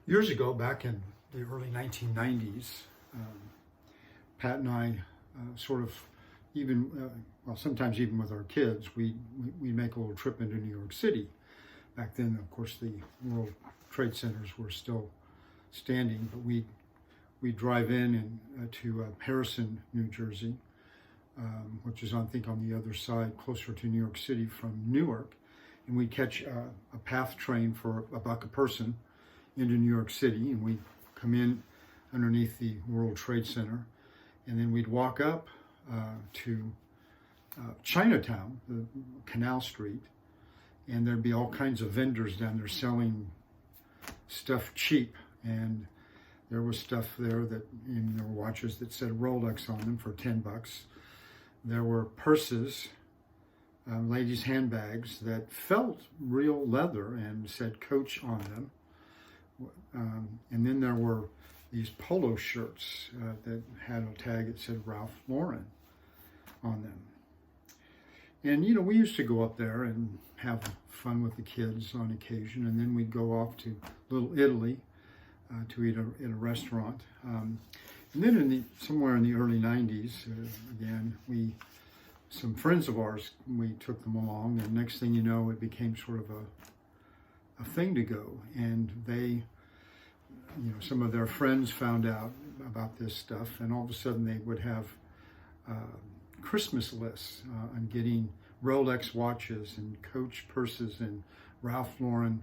Years ago, back in the early 1990s, Pat and I sort of well, sometimes even with our kids, we'd make a little trip into New York City. Back then, of course, the World Trade Centers were still standing, but we drive in and to Harrison, New Jersey, which is I think on the other side, closer to New York City from Newark, and we catch a PATH train for $1 a person into New York City, and we'd come in underneath the World Trade Center, and then we'd walk up to Chinatown, the Canal Street, and there'd be all kinds of vendors down there selling stuff cheap, and there was stuff there there were watches that said Rolex on them for $10. There were purses, ladies' handbags that felt real leather and said Coach on them. And then there were these polo shirts that had a tag that said Ralph Lauren on them. And, we used to go up there and have fun with the kids on occasion, and then we'd go off to Little Italy to eat at a restaurant. And then somewhere in the early 90s, again, some friends of ours, we took them along, and next thing you know, it became sort of a thing to go. And they, some of their friends found out about this stuff, and all of a sudden they would have Christmas lists on getting Rolex watches and Coach purses and Ralph Lauren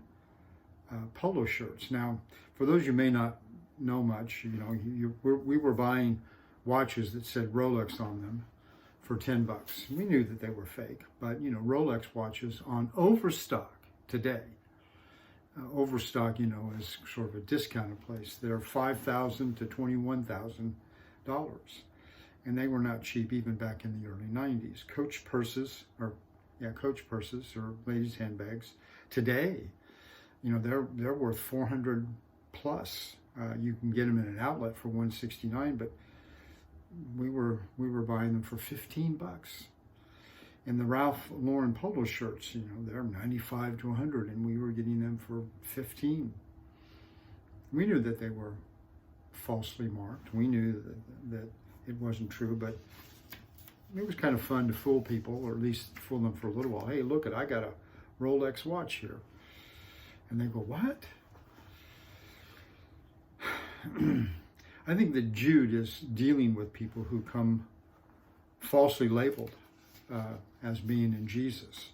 polo shirts. Now, for those you may not know much, we were buying watches that said Rolex on them for $10. We knew that they were fake, but Rolex watches on Overstock today. Overstock, is sort of a discounted place. They're $5,000 to $21,000, and they were not cheap even back in the early 90s. Coach purses or ladies' handbags today, they're worth 400 plus. You can get them in an outlet for $169, but we were buying them for $15. And the Ralph Lauren polo shirts, they're 95 to 100, and we were getting them for 15. We knew that they were falsely marked. We knew that it wasn't true, but it was kind of fun to fool people, or at least fool them for a little while. Hey, look, I got a Rolex watch here. And they go, what? I think that Jude is dealing with people who come falsely labeled as being in Jesus.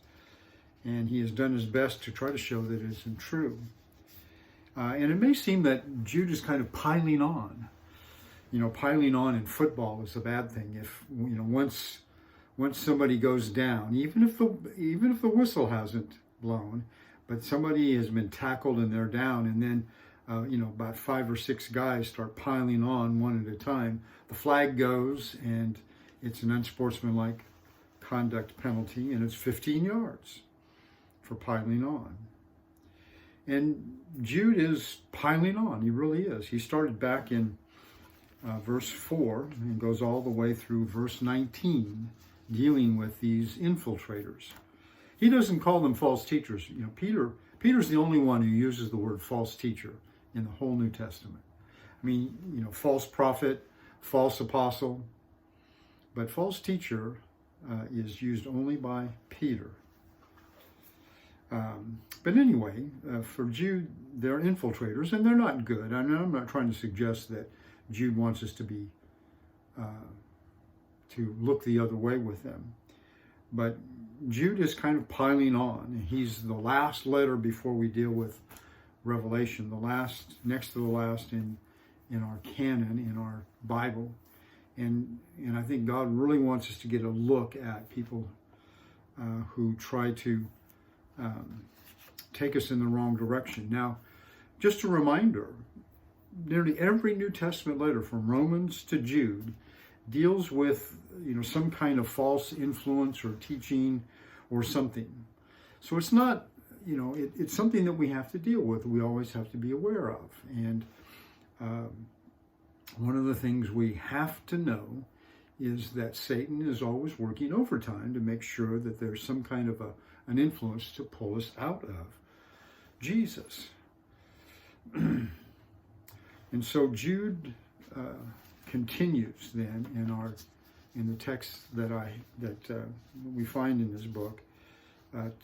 And he has done his best to try to show that it isn't true. And it may seem that Jude is kind of piling on. Piling on in football is a bad thing. If, once somebody goes down, even if the whistle hasn't blown, but somebody has been tackled and they're down, and then about 5 or 6 guys start piling on one at a time, the flag goes, and it's an unsportsmanlike conduct penalty, and it's 15 yards for piling on. And Jude is piling on. He really is. He started back in verse 4 and goes all the way through verse 19, dealing with these infiltrators. He doesn't call them false teachers. Peter's the only one who uses the word false teacher in the whole New Testament. I mean, false prophet, false apostle, but false teacher is used only by Peter. But anyway, for Jude, they're infiltrators, and they're not good. I'm not trying to suggest that Jude wants us to look the other way with them. But Jude is kind of piling on. He's the last letter before we deal with Revelation, next to the last in our canon, in our Bible. And I think God really wants us to get a look at people who try to take us in the wrong direction. Now, just a reminder, nearly every New Testament letter from Romans to Jude deals with some kind of false influence or teaching or something. So it's not, it's something that we have to deal with. We always have to be aware of. And one of the things we have to know is that Satan is always working overtime to make sure that there's some kind of an influence to pull us out of Jesus. And so Jude continues then in the text that we find in this book,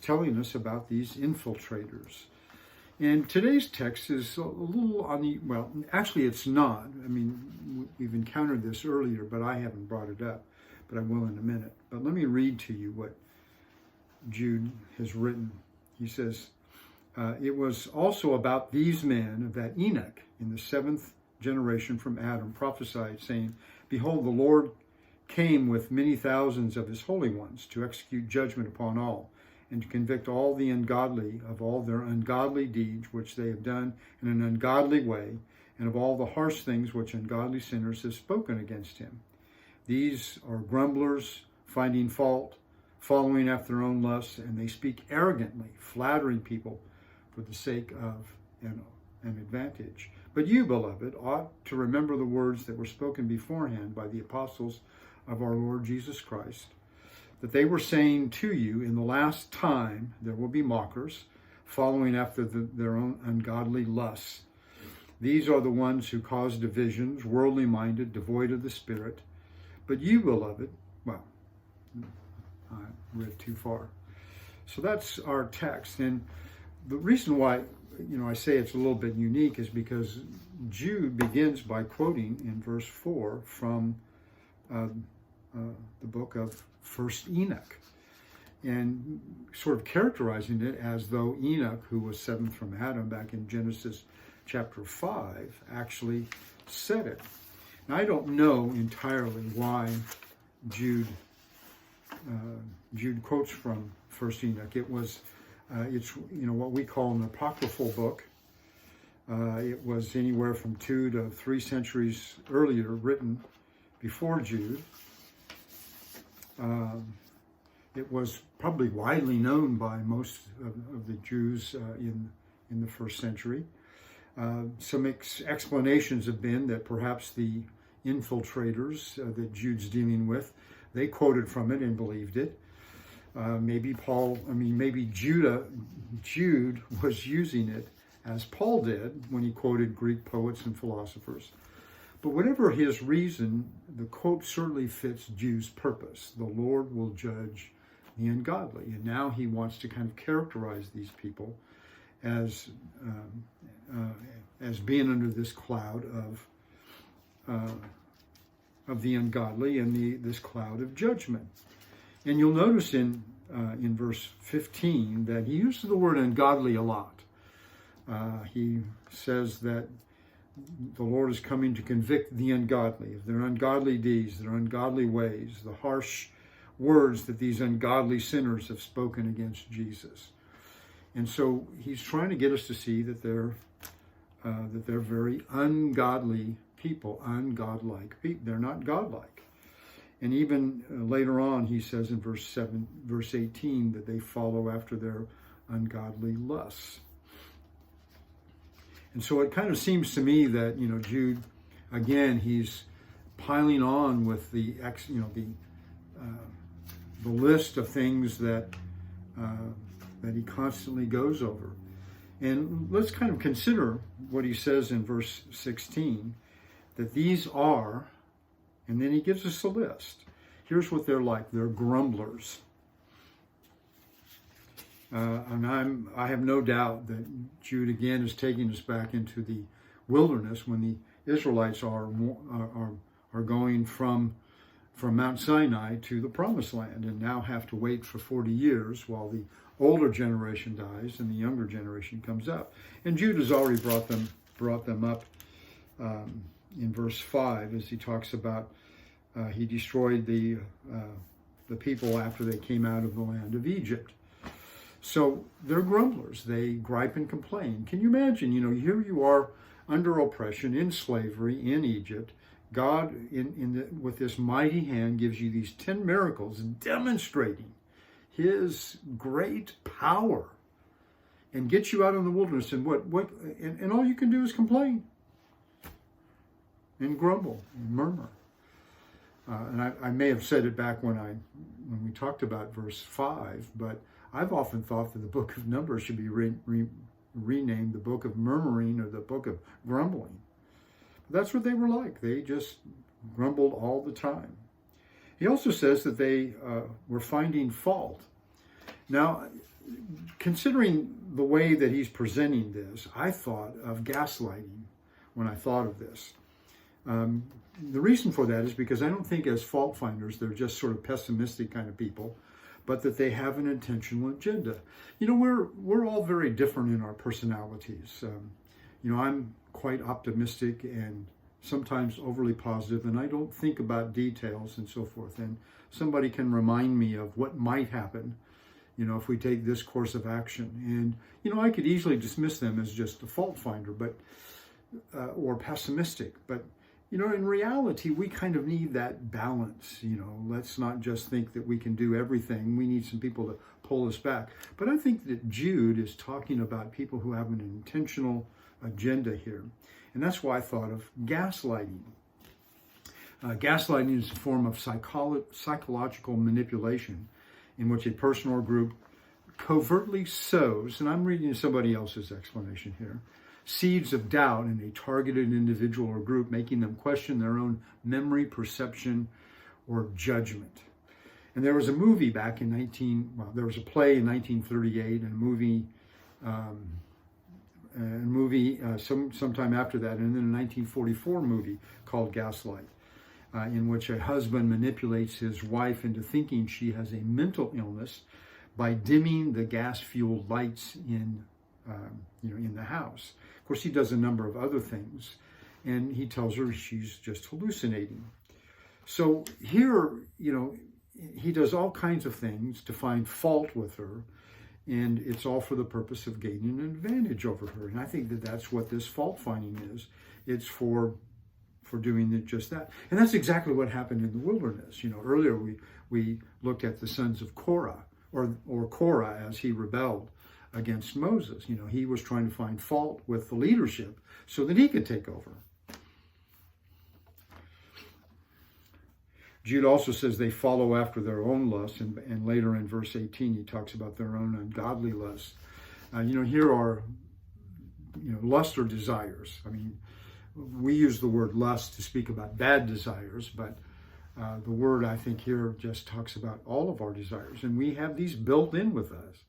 telling us about these infiltrators. And today's text is a little on the, well, actually it's not. I mean, we've encountered this earlier, but I haven't brought it up, but I will in a minute. But let me read to you what Jude has written. He says, it was also about these men that Enoch, in the 7th generation from Adam, prophesied, saying, Behold, the Lord came with many thousands of his holy ones to execute judgment upon all, and to convict all the ungodly of all their ungodly deeds which they have done in an ungodly way, and of all the harsh things which ungodly sinners have spoken against him. These are grumblers, finding fault, following after their own lusts, and they speak arrogantly, flattering people for the sake of an advantage. But you, beloved, ought to remember the words that were spoken beforehand by the apostles of our Lord Jesus Christ, that they were saying to you, in the last time there will be mockers, following after their own ungodly lusts. These are the ones who cause divisions, worldly minded, devoid of the Spirit. But you, beloved, well, I read too far. So that's our text. And the reason why, I say it's a little bit unique is because Jude begins by quoting in verse 4 from the book of First Enoch, and sort of characterizing it as though Enoch, who was 7th from Adam back in Genesis chapter 5, actually said it. Now, I don't know entirely why Jude quotes from First Enoch. It's what we call an apocryphal book. It was anywhere from 2 to 3 centuries earlier, written before Jude. It was probably widely known by most of the Jews in the first century. Some explanations have been that perhaps the infiltrators that Jude's dealing with, they quoted from it and believed it. Maybe Jude was using it as Paul did when he quoted Greek poets and philosophers. But whatever his reason, the quote certainly fits Jude's purpose. The Lord will judge the ungodly. And now he wants to kind of characterize these people as being under this cloud of the ungodly and this cloud of judgment. And you'll notice in verse 15 that he uses the word ungodly a lot. He says that the Lord is coming to convict the ungodly of their ungodly deeds, their ungodly ways, the harsh words that these ungodly sinners have spoken against Jesus. And so he's trying to get us to see that they're very ungodly people, ungodlike people. They're not godlike. And even later on, he says in verse 18, that they follow after their ungodly lusts. And so it kind of seems to me that, Jude, again, he's piling on with the list of things that he constantly goes over. And let's kind of consider what he says in verse 16, that these are, and then he gives us a list. Here's what they're like. They're grumblers. And I have no doubt that Jude again is taking us back into the wilderness when the Israelites are going from Mount Sinai to the Promised Land, and now have to wait for 40 years while the older generation dies and the younger generation comes up. And Jude has already brought them up in verse 5 as he talks about he destroyed the people after they came out of the land of Egypt. So they're grumblers. They gripe and complain. Can you imagine, here you are under oppression, in slavery, in Egypt. God, with this mighty hand, gives you these 10 miracles demonstrating his great power, and gets you out in the wilderness. And and all you can do is complain and grumble and murmur. And I may have said it back when we talked about verse 5, but I've often thought that the book of Numbers should be renamed the book of murmuring or the book of grumbling. That's what they were like. They just grumbled all the time. He also says that they were finding fault. Now, considering the way that he's presenting this, I thought of gaslighting when I thought of this. The reason for that is because I don't think as fault finders, they're just sort of pessimistic kind of people, but that they have an intentional agenda. You know, we're all very different in our personalities. You know, I'm quite optimistic and sometimes overly positive, and I don't think about details and so forth. And somebody can remind me of what might happen, you know, if we take this course of action. And, you know, I could easily dismiss them as just a fault finder, but or pessimistic. But, you know, in reality, we kind of need that balance. You know, let's not just think that we can do everything. We need some people to pull us back. But I think that Jude is talking about people who have an intentional agenda here. And that's why I thought of gaslighting. Gaslighting is a form of psychological manipulation in which a person or group covertly sows, and I'm reading somebody else's explanation here, seeds of doubt in a targeted individual or group, making them question their own memory, perception, or judgment. And there was a movie back in there was a play in 1938 and a movie sometime after that, and then a 1944 movie called Gaslight, in which a husband manipulates his wife into thinking she has a mental illness by dimming the gas-fueled lights in the house. Of course, he does a number of other things, and he tells her she's just hallucinating. So here, you know, he does all kinds of things to find fault with her, and it's all for the purpose of gaining an advantage over her. And I think that that's what this fault finding is. It's for doing just that. And that's exactly what happened in the wilderness. You know, earlier we looked at the sons of Korah, or Korah, as he rebelled against Moses. You know, he was trying to find fault with the leadership so that he could take over. Jude also says they follow after their own lusts, and later in verse 18 he talks about their own ungodly lusts. You know, here are, you know, lust or desires. I mean, we use the word lust to speak about bad desires, but the word, I think, here just talks about all of our desires, and we have these built in with us.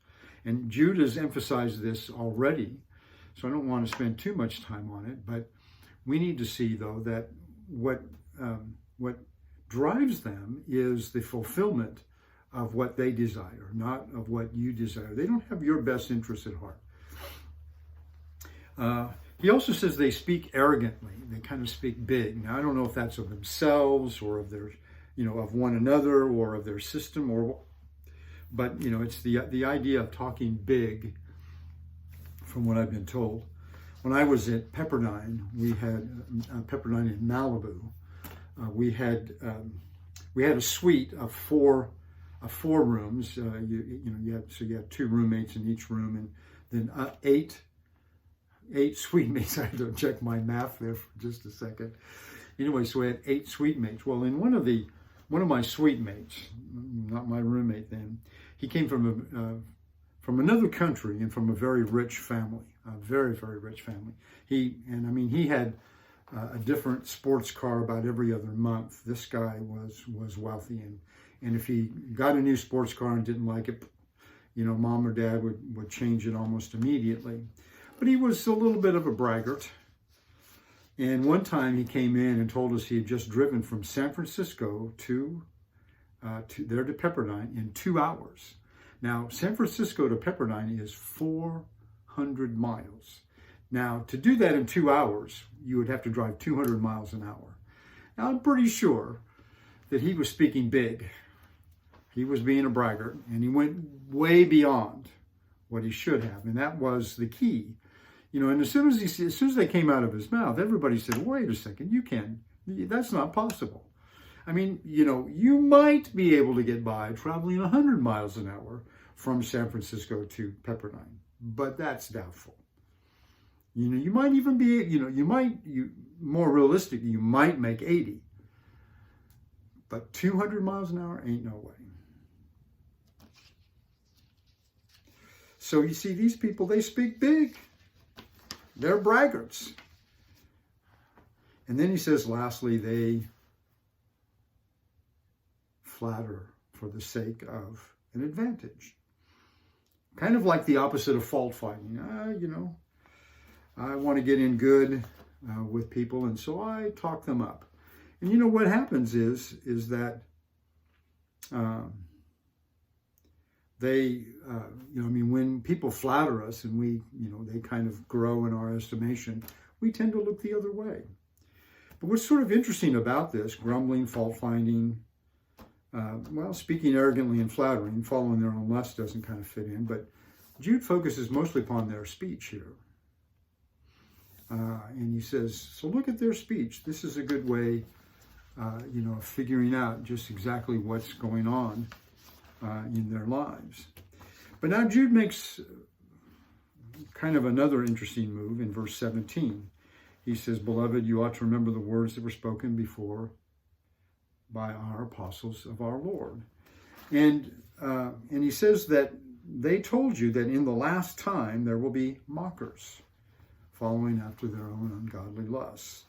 And Jude has emphasized this already, so I don't want to spend too much time on it, but we need to see, though, that what drives them is the fulfillment of what they desire, not of what you desire. They don't have your best interests at heart. He also says they speak arrogantly. They kind of speak big. Now, I don't know if that's of themselves or of their, you know, of one another or of their system, but you know, it's the idea of talking big. From what I've been told, when I was at Pepperdine, we had Pepperdine in Malibu. We had a suite of four rooms. You had two roommates in each room, and then eight suite mates. I had to check my math there for just a second. Anyway, so we had 8 suite mates. Well, in one of my suite mates, not my roommate then, he came from another country and from a very rich family, a very, very rich family. He had a different sports car about every other month. This guy was wealthy, and if he got a new sports car and didn't like it, you know, mom or dad would change it almost immediately. But he was a little bit of a braggart. And one time he came in and told us he had just driven from San Francisco to Pepperdine in 2 hours. Now, San Francisco to Pepperdine is 400 miles. Now, to do that in 2 hours, you would have to drive 200 miles an hour. Now, I'm pretty sure that he was speaking big. He was being a braggart, and he went way beyond what he should have, and that was the key. You know, and as soon as they came out of his mouth, everybody said, "Wait a second, that's not possible." I mean, you know, you might be able to get by traveling 100 miles an hour from San Francisco to Pepperdine, but that's doubtful. You know, you might even be, you know, more realistically, you might make 80, but 200 miles an hour ain't no way. So you see, these people, they speak big. They're braggarts. And then he says, lastly, they flatter for the sake of an advantage. Kind of like the opposite of fault finding. I want to get in good with people, and so I talk them up. And what happens is that when people flatter us and they kind of grow in our estimation, we tend to look the other way. But what's sort of interesting about this, grumbling, fault finding, speaking arrogantly and flattering, following their own lust doesn't kind of fit in, but Jude focuses mostly upon their speech here. And he says, so look at their speech. This is a good way, of figuring out just exactly what's going on in their lives. But now Jude makes kind of another interesting move in verse 17. He says, beloved, you ought to remember the words that were spoken before by our apostles of our Lord. And he says that they told you that in the last time there will be mockers, following after their own ungodly lusts.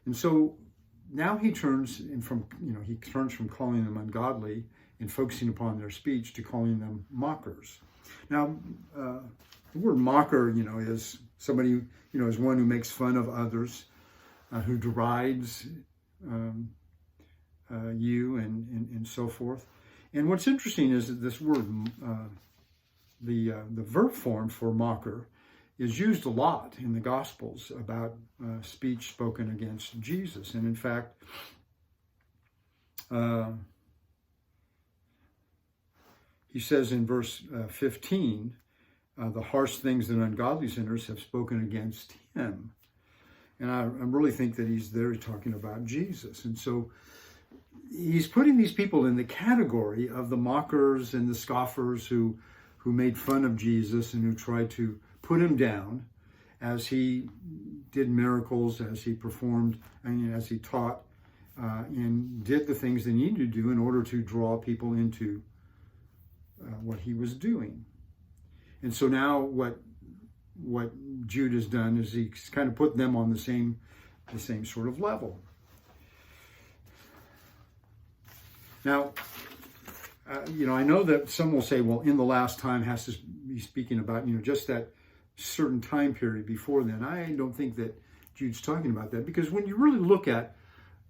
And so now he turns from calling them ungodly and focusing upon their speech to calling them mockers. Now, the word mocker, is somebody, is one who makes fun of others, who derides you and so forth. And what's interesting is that this word, the verb form for mocker, is used a lot in the Gospels about speech spoken against Jesus. And in fact, he says in verse 15, the harsh things that ungodly sinners have spoken against him. And I really think that he's there talking about Jesus. And so he's putting these people in the category of the mockers and the scoffers who made fun of Jesus and who tried to put him down as he did miracles, as he performed, as he taught, and did the things they needed to do in order to draw people into what he was doing. And so now what Jude has done is he's kind of put them on the same sort of level. Now, I know that some will say, well, in the last time has to be speaking about, just that certain time period before then. I don't think that Jude's talking about that, because when you really look at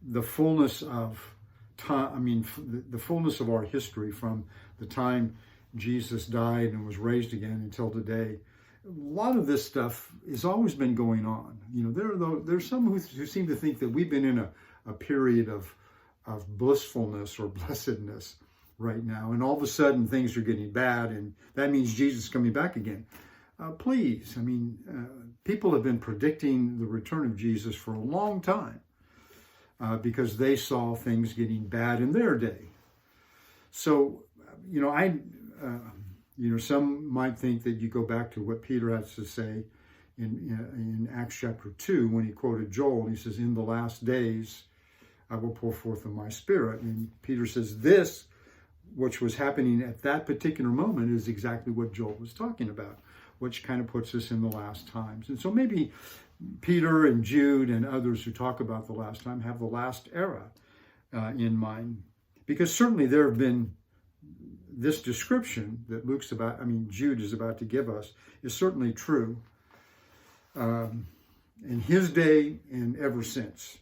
the fullness of time, the fullness of our history from the time Jesus died and was raised again until today, a lot of this stuff has always been going on. There's some who seem to think that we've been in a period of blissfulness or blessedness right now, and all of a sudden things are getting bad, and that means Jesus is coming back again. Please, people have been predicting the return of Jesus for a long time because they saw things getting bad in their day. So, some might think that you go back to what Peter has to say in Acts chapter 2 when he quoted Joel. He says, in the last days I will pour forth of my spirit. And Peter says this, which was happening at that particular moment, is exactly what Joel was talking about, which kind of puts us in the last times. And so maybe Peter and Jude and others who talk about the last time have the last era in mind. Because certainly there have been this description that Jude is about to give us is certainly true in his day and ever since.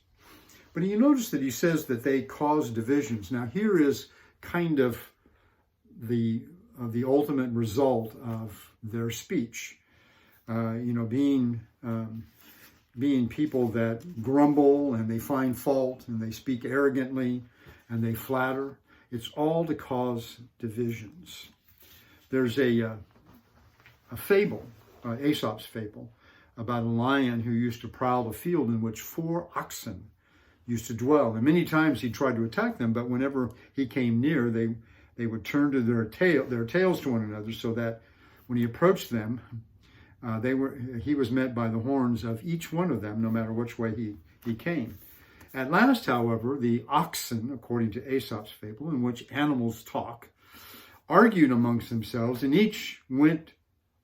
But you notice that he says that they cause divisions. Now here is kind of the ultimate result of their speech. Being people that grumble and they find fault and they speak arrogantly and they flatter. It's all to cause divisions. There's a fable, Aesop's fable, about a lion who used to prowl the field in which 4 oxen used to dwell. And many times he tried to attack them, but whenever he came near, they would turn to their tails to one another, so that when he approached them, he was met by the horns of each one of them, no matter which way he came. At last, however, the oxen, according to Aesop's fable, in which animals talk, argued amongst themselves, and each went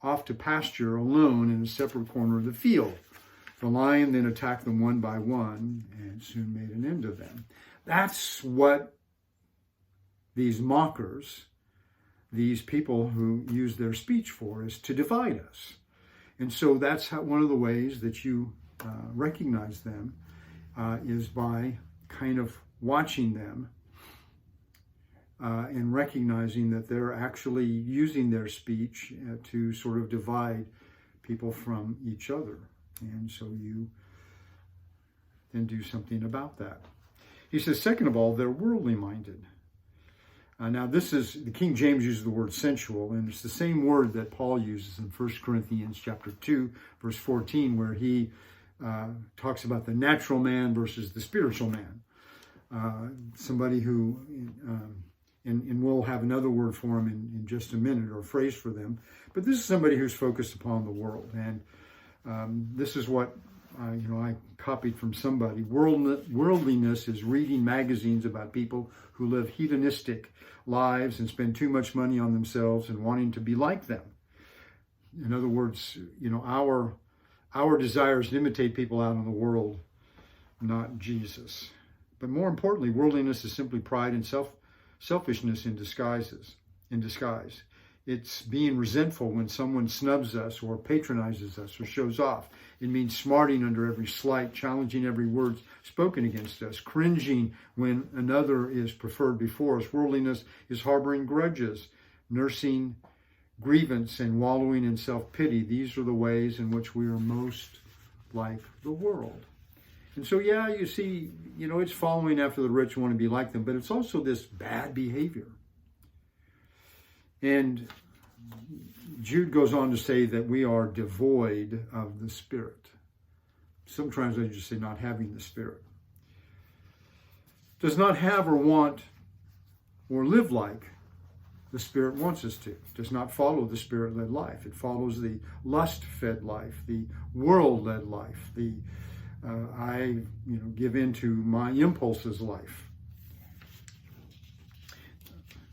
off to pasture alone in a separate corner of the field. The lion then attacked them one by one and soon made an end of them. That's what these mockers, these people who use their speech for, is to divide us. And so that's one of the ways that you recognize them is by kind of watching them and recognizing that they're actually using their speech to sort of divide people from each other. And so you then do something about that. He says, second of all, they're worldly minded. Now this is, the King James uses the word sensual, and it's the same word that Paul uses in 1 Corinthians chapter 2, verse 14, where he talks about the natural man versus the spiritual man. Somebody who, and we'll have another word for him in just a minute, or a phrase for them, but this is somebody who's focused upon the world. And this is what I copied from somebody. Worldliness is reading magazines about people who live hedonistic lives and spend too much money on themselves and wanting to be like them. In other words, our desire is to imitate people out in the world, not Jesus. But more importantly, worldliness is simply pride and selfishness in disguise. It's being resentful when someone snubs us or patronizes us or shows off. It means smarting under every slight, challenging every word spoken against us, cringing when another is preferred before us. Worldliness is harboring grudges, nursing grievance, and wallowing in self-pity. These are the ways in which we are most like the world. And so, you see, it's following after the rich, want to be like them, but it's also this bad behavior. And Jude goes on to say that we are devoid of the Spirit. Some translations just say not having the Spirit. Does not have or want or live like the Spirit wants us to. Does not follow the Spirit-led life. It follows the lust-fed life, the world-led life, the I give in to my impulses life.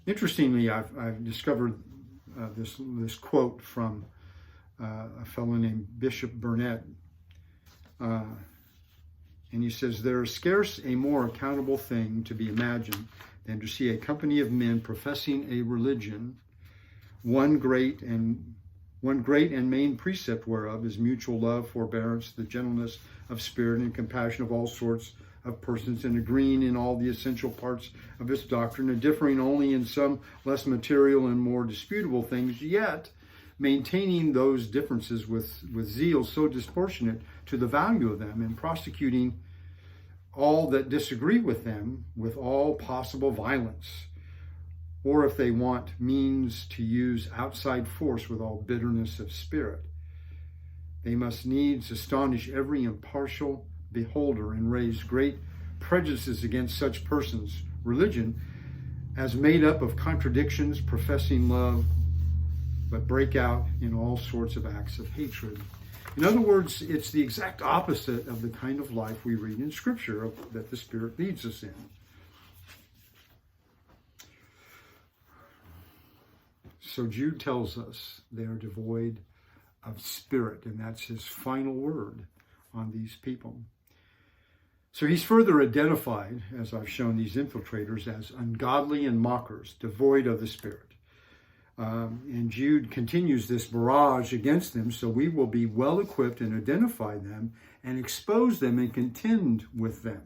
Interestingly, I've discovered this quote from a fellow named Bishop Burnett. And he says, "There is scarce a more accountable thing to be imagined than to see a company of men professing a religion, one great and main precept whereof is mutual love, forbearance, the gentleness of spirit, and compassion of all sorts of persons, and agreeing in all the essential parts of its doctrine, and differing only in some less material and more disputable things, yet maintaining those differences with zeal so disproportionate to the value of them, and prosecuting all that disagree with them with all possible violence, or if they want means to use outside force with all bitterness of spirit. They must needs astonish every impartial beholder and raise great prejudices against such persons' religion as made up of contradictions, professing love, but break out in all sorts of acts of hatred." In other words, it's the exact opposite of the kind of life we read in Scripture that the Spirit leads us in. So Jude tells us they are devoid of spirit, and that's his final word on these people. So he's further identified, as I've shown, these infiltrators as ungodly and mockers, devoid of the Spirit. And Jude continues this barrage against them, so we will be well equipped and identify them and expose them and contend with them.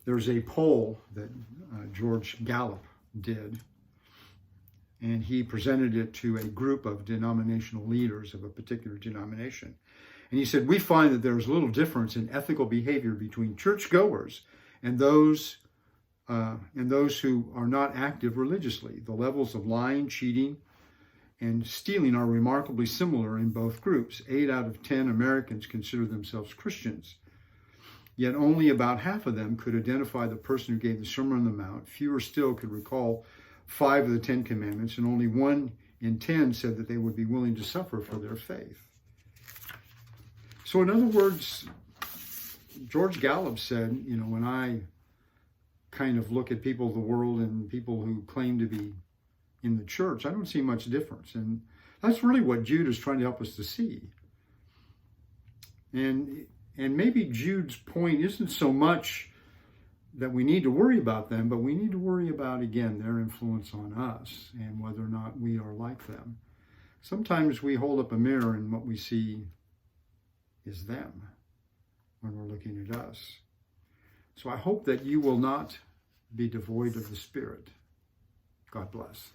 There's a poll that George Gallup did, and he presented it to a group of denominational leaders of a particular denomination. And he said, "We find that there is little difference in ethical behavior between churchgoers and those who are not active religiously. The levels of lying, cheating, and stealing are remarkably similar in both groups. 8 out of 10 Americans consider themselves Christians. Yet only about half of them could identify the person who gave the Sermon on the Mount. Fewer still could recall 5 of the 10 commandments, and only 1 in 10 said that they would be willing to suffer for their faith." So in other words, George Gallup said, when I kind of look at people of the world and people who claim to be in the church, I don't see much difference. And that's really what Jude is trying to help us to see. And maybe Jude's point isn't so much that we need to worry about them, but we need to worry about, again, their influence on us and whether or not we are like them. Sometimes we hold up a mirror and what we see is them when we're looking at us. So I hope that you will not be devoid of the Spirit. God bless.